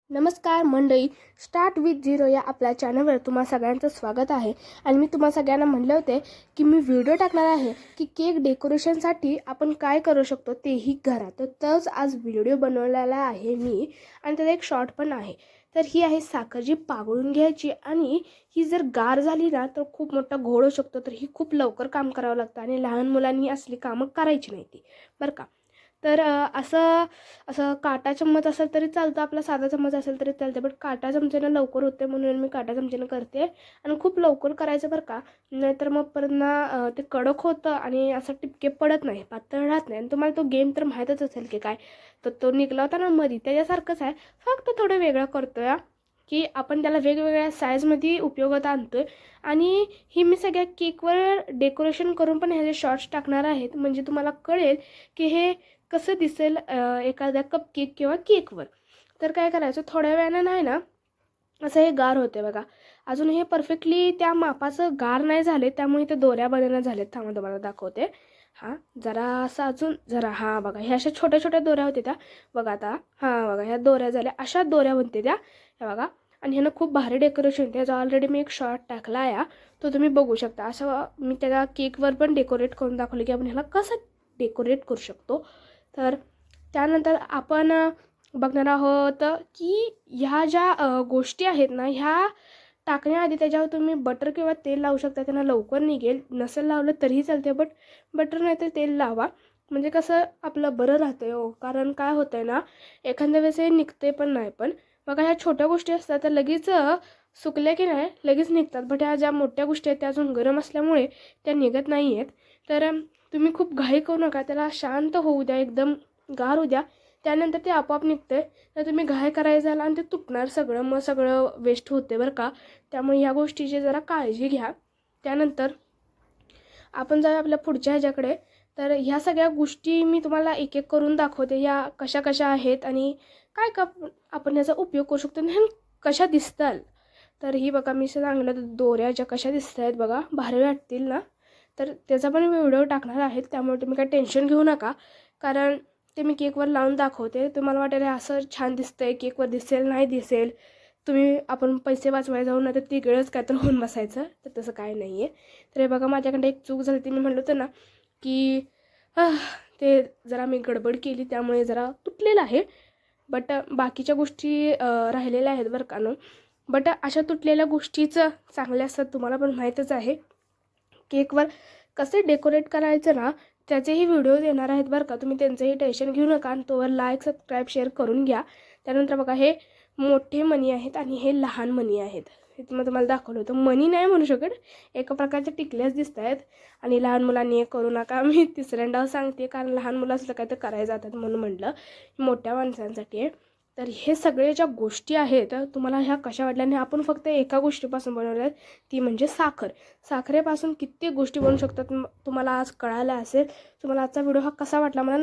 नमस्कार मंडळी, start with zero या आपल्या चॅनलवर तुम्हा सगळ्यांचं स्वागत आहे. आणि मी तुम्हा सगळ्यांना म्हणले होते की मी व्हिडिओ टाकणार आहे की केक डेकोरेशनसाठी आपण काय करू शकतो तेही घरात. तोच आज व्हिडिओ बनवलेला आहे मी, आणि त्यात एक शॉर्ट पण आहे. तर ही आहे साखर जी पागळून घ्यायची, आणि ही जर गार झाली ना तर खूप मोठा घोळ होऊ शकतो. तर ही खूप लवकर काम करावं लागतं आणि लहान मुलांनी असली कामं करायची नाही ती, बरं का. तर असं असं काटा चम्मच असेल तरी चालतं, आपला साधा चम्मच असेल तरी चालते, बट काटा चमच्यानं लवकर होते म्हणून मी काटा चमच्यानं करते. आणि खूप लवकर करायचं बरं का, नाहीतर मग परत ना ते कडक होतं आणि असं टिपके पडत नाही, पातळ राहत नाही. आणि तुम्हाला तो गेम तर माहीतच असेल की काय, तर तो निघला होता ना मध्ये, त्याच्यासारखंच आहे, फक्त थोडं वेगळं करतोय की आपण त्याला वेगवेगळ्या साईजमध्ये उपयोगात आणतोय. आणि ही मी सगळ्या केकवर डेकोरेशन करून पण ह्याचे शॉर्ट्स टाकणार आहेत, म्हणजे तुम्हाला कळेल की हे कसं दिसेल एखाद्या कप केक किंवा केकवर. तर काय करायचं, थोड्या वेळानं नाही ना असं हे गार होते बघा. अजून हे परफेक्टली त्या मापाचं गार नाही झाले, त्यामुळे ते दोऱ्या बनवणं झालेत. थांबा तुम्हाला दाखवते. हां, जरा असं अजून जरा, हां बघा, ह्या अशा छोट्या छोट्या दोऱ्या होत्या त्या बघा. आता हां बघा, ह्या दोऱ्या झाल्या, अशा दोऱ्या बनते त्या, हे बघा. आणि ह्यानं खूप भारी डेकोरेशन होते. त्याचा ऑलरेडी मी एक शॉर्ट टाकला आहे, तो तुम्ही बघू शकता. असं मी त्याला केकवर पण डेकोरेट करून दाखवलं की आपण ह्याला कसं डेकोरेट करू शकतो. तर त्यानंतर आपण बघणार आहोत की ह्या ज्या गोष्टी आहेत ना, ह्या टाकण्याआधी त्याच्यावर तुम्ही बटर किंवा तेल लावू शकता, त्यांना लवकर निघेल. नसेल लावलं तरीही चालते, बट बटर नाही तर तेल लावा, म्हणजे कसं आपलं बरं राहतं हो. कारण काय होतं आहे ना, एखाद्या वेळेस हे निघते पण नाही. पण बघा, ह्या छोट्या गोष्टी असतात त्या लगेच सुकल्या की नाही लगेच निघतात, बट ह्या ज्या मोठ्या गोष्टी आहेत त्या अजून गरम असल्यामुळे त्या निघत नाही आहेत. तर तुम्ही खूप घाई करू नका, त्याला शांत होऊ द्या, एकदम गार होऊ द्या, त्यानंतर ते आपोआप निघते. तर तुम्ही घाई करायचं आणि ते तुटणार सगळं, मग सगळं वेस्ट होते बरं का. त्यामुळे ह्या गोष्टीची जरा काळजी घ्या. त्यानंतर आपण जाऊया आपल्या पुढच्या ह्याच्याकडे. तर ह्या सगळ्या गोष्टी मी तुम्हाला एक एक करून दाखवते, ह्या कशा कशा आहेत आणि काय का आपण याचा उपयोग करू शकतो आणि ह्या कशा दिसतात. तर ही बघा, मी सांगितलं दोऱ्या ज्या कशा दिसत आहेत बघा, भारी वाटतील ना. तर त्याचा पण मी व्हिडिओ टाकणार आहे, त्यामुळे तुम्ही काय टेन्शन घेऊ नका. कारण ते मी केकवर लावून दाखवते. तुम्हाला वाटेल असं छान दिसतंय, केकवर दिसेल नाही दिसेल, तुम्ही आपण पैसे वाचवायला जाऊन नाही तर तिकडंच काय तर होऊन बसायचं, तर तसं काय नाही आहे. तर हे बघा, माझ्याकडे एक चूक झाली ती मी म्हटलं होतं ना की ते जरा मी गडबड केली त्यामुळे जरा तुटलेलं आहे. बट बाकीच्या गोष्टी राहिलेल्या आहेत बरं का. बट अशा तुटलेल्या गोष्टीचं चांगल्या असतात, तुम्हाला पण माहीतच आहे. केकवर कसे डेकोरेट करायचं ना त्याचेही व्हिडिओज येणार आहेत बरं का, तुम्ही त्यांचंही टेन्शन घेऊ नका. आणि तोवर लाईक सबस्क्राईब शेअर करून घ्या. त्यानंतर बघा, हे मोठे मणी आहेत आणि हे लहान मणी आहेत. हे तुम्हाला दाखवलं होतं. मणी नाही म्हणू शकत, एका प्रकारचे टिकल्याच दिसत आहेत. आणि लहान मुलांनी हे करू नका, मी तिसऱ्यांदा सांगते, कारण लहान मुलं असलं काय तर करायला जातात म्हणून म्हटलं. मोठ्या माणसांसाठी आहे. तर हे सगळे ज्या गोष्टी आहेत तुम्हाला ह्या कशा वाटल्या, आणि आपण फक्त एका गोष्टीपासून बनवल्या आहेत, ती म्हणजे साखर. साखरेपासून किती गोष्टी बनवू शकतात तुम्हाला आज कळायला असेल. तुम्हाला आजचा व्हिडिओ हा कसा वाटला मला